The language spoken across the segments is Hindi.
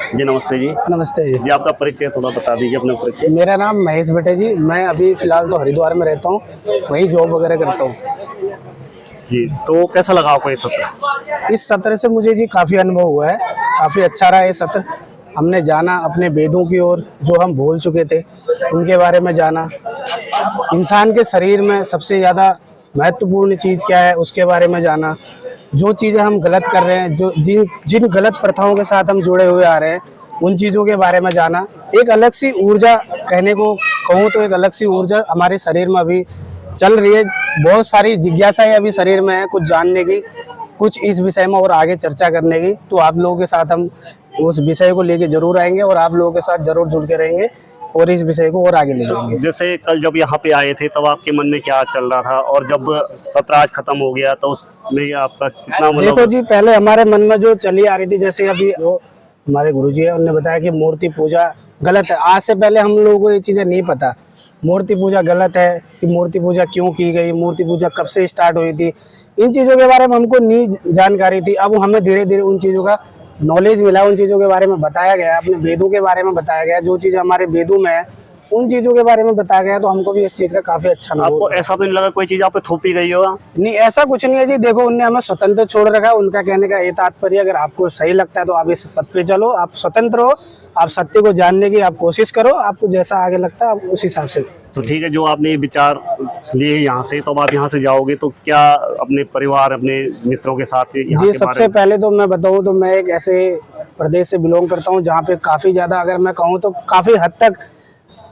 जी नमस्ते जी। नमस्ते जी। जी आपका परिचय थोड़ा बता दीजिए, अपना परिचय। मेरा नाम महेश भट्ट है जी। मैं अभी फ़िलहाल तो हरिद्वार में रहता हूँ, वहीं जॉब वगैरह करता हूँ। जी, तो कैसा लगा आपको ये सत्र? इस सत्र से मुझे जी काफ़ी अनुभव हुआ है, काफ़ी अच्छा रहा ये सत्र। हमने जाना अपने वेदों की ओर, जो हम भूल चुके थे उनके बारे में जाना। इंसान के शरीर में सबसे ज़्यादा महत्वपूर्ण चीज़ क्या है उसके बारे में जाना। जो चीज़ें हम गलत कर रहे हैं, जो जिन जिन गलत प्रथाओं के साथ हम जुड़े हुए आ रहे हैं, उन चीज़ों के बारे में जाना। एक अलग सी ऊर्जा, कहने को कहूँ तो एक अलग सी ऊर्जा हमारे शरीर में अभी चल रही है। बहुत सारी जिज्ञासाएं अभी शरीर में है, कुछ जानने की, कुछ इस विषय में और आगे चर्चा करने की। तो आप लोगों के साथ हम उस विषय को लेके जरूर आएंगे और आप लोगों के साथ जरूर जुड़ के रहेंगे और इस विषय को और आगे ले जाएंगे। जैसे कल जब यहाँ पे आए थे तब आपके मन में क्या चल रहा था, और जब सत्र आज खत्म हो गया तो उसमें आपका कितना देखो जी, पहले हमारे मन में जो चली आ रही थी, जैसे अभी वो हमारे गुरुजी है, उन्होंने बताया कि मूर्ति पूजा गलत है। आज से पहले हम लोगों को ये चीज़ें नहीं पता, मूर्ति पूजा गलत है कि मूर्ति पूजा क्यों की गई, मूर्ति पूजा कब से स्टार्ट हुई थी, इन चीज़ों के बारे में हमको नहीं जानकारी थी। अब हमें धीरे धीरे उन चीज़ों का नॉलेज मिला, उन चीज़ों के बारे में बताया गया, अपने वेदों के बारे में बताया गया, जो चीज़ हमारे वेदों में है उन चीज़ों के बारे में बताया गया। तो हमको भी इस चीज़ का काफ़ी अच्छा लगा। आपको ऐसा तो नहीं लगा कोई चीज़ आप पे थोपी गई होगा? नहीं, ऐसा कुछ नहीं है जी। देखो, उनने हमें स्वतंत्र छोड़ रखा है। उनका कहने का ये तात्पर्य, अगर आपको सही लगता है तो आप इस पथ पे चलो, आप स्वतंत्र हो, आप सत्य को जानने की आप कोशिश करो, आपको जैसा आगे लगता है आप उस हिसाब से। तो ठीक है, जो आपने ये विचार लिए यहाँ से, तो अब आप यहाँ से जाओगे तो क्या अपने परिवार, अपने मित्रों के साथ यहाँ जी, के सबसे पहले तो मैं बताऊँ तो मैं एक ऐसे प्रदेश से बिलोंग करता हूँ जहाँ पे काफ़ी ज़्यादा, अगर मैं कहूँ तो काफ़ी हद तक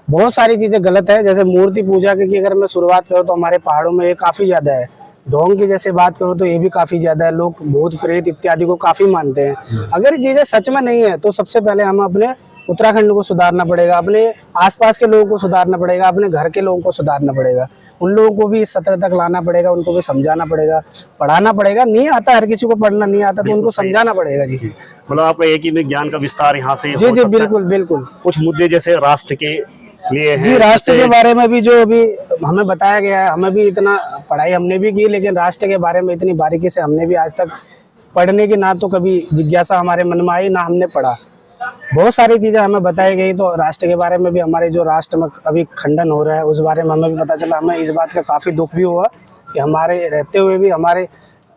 बहुत सारी चीज़ें गलत है। जैसे मूर्ति पूजा की अगर मैं शुरुआत करूँ तो हमारे पहाड़ों में ये काफ़ी ज़्यादा है। ढोंग की जैसे बात करूँ तो ये भी काफ़ी ज़्यादा है। लोग भूत प्रेत इत्यादि को काफ़ी मानते हैं। अगर ये चीज़ें सच में नहीं है तो सबसे पहले हम अपने उत्तराखंड को सुधारना पड़ेगा, अपने आसपास के लोगों को सुधारना पड़ेगा, अपने घर के लोगों को सुधारना पड़ेगा। उन लोगों को भी इस सत्र तक लाना पड़ेगा, उनको भी समझाना पड़ेगा, पढ़ाना पड़ेगा। नहीं आता, हर किसी को पढ़ना नहीं आता, तो उनको समझाना पड़ेगा जी। मतलब आपका एक ही में ज्ञान का विस्तार यहाँ से जी जी, बिल्कुल बिल्कुल। कुछ मुद्दे जैसे राष्ट्र के लिए जी, राष्ट्र के बारे में भी जो अभी हमें बताया गया है, हमें भी इतना पढ़ाई हमने भी की, लेकिन राष्ट्र के बारे में इतनी बारीकी से हमने भी आज तक पढ़ने की ना तो कभी जिज्ञासा हमारे मन में आई, ना हमने पढ़ा। बहुत सारी चीज़ें हमें बताई गई। तो राष्ट्र के बारे में भी, हमारे जो राष्ट्र में अभी खंडन हो रहा है उस बारे में हमें भी पता चला। हमें इस बात का काफ़ी दुख भी हुआ कि हमारे रहते हुए भी, हमारे,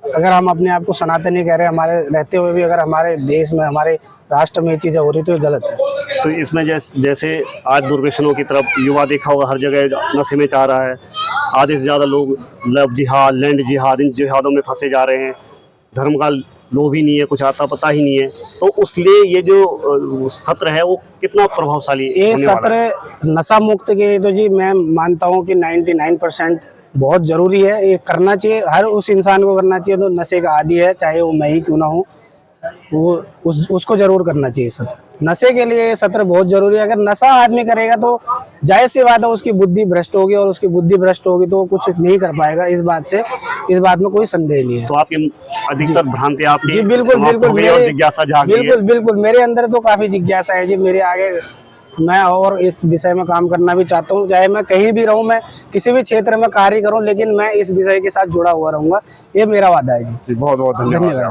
अगर हम अपने आप को सनातनी कह रहे हैं, हमारे रहते हुए भी अगर हमारे देश में, हमारे राष्ट्र में ये चीज़ें हो रही तो ये गलत है। तो इसमें जैसे आज दूरदर्शनों की तरफ युवा देखा होगा हर जगह नशे में चाह रहा है, आधे से ज़्यादा लोग लव जिहाद, लैंड जिहाद, इन जिहादों में फंसे जा रहे हैं। धर्म का लोभ ही नहीं है, कुछ आता पता ही नहीं है। तो उसलिए ये जो सत्र है वो कितना प्रभावशाली ये सत्र नशा मुक्त के तो जी मैं मानता हूँ कि 99% बहुत ज़रूरी है। ये करना चाहिए, हर उस इंसान को करना चाहिए तो नशे का आदी है, चाहे वो मैं ही क्यों ना हूँ, वो उसको जरूर करना चाहिए सत्र। नशे के लिए ये सत्र बहुत जरूरी है। अगर नशा आदमी करेगा तो जाहिर सी बात है उसकी बुद्धि भ्रष्ट होगी, और उसकी बुद्धि भ्रष्ट होगी तो वो कुछ नहीं कर पाएगा। इस बात में कोई संदेह नहीं है। तो आपकी अधिकतर भ्रांति आपकी जी बिल्कुल बिल्कुल, जिज्ञासा जागी है। बिल्कुल बिल्कुल, मेरे अंदर तो काफी जिज्ञासा है जी। मेरे आगे मैं और इस विषय में काम करना भी चाहता हूँ, चाहे मैं कहीं भी रहूँ, मैं किसी भी क्षेत्र में कार्य करूँ, लेकिन मैं इस विषय के साथ जुड़ा हुआ रहूँगा। ये मेरा वादा है जी। बहुत बहुत धन्यवाद जी।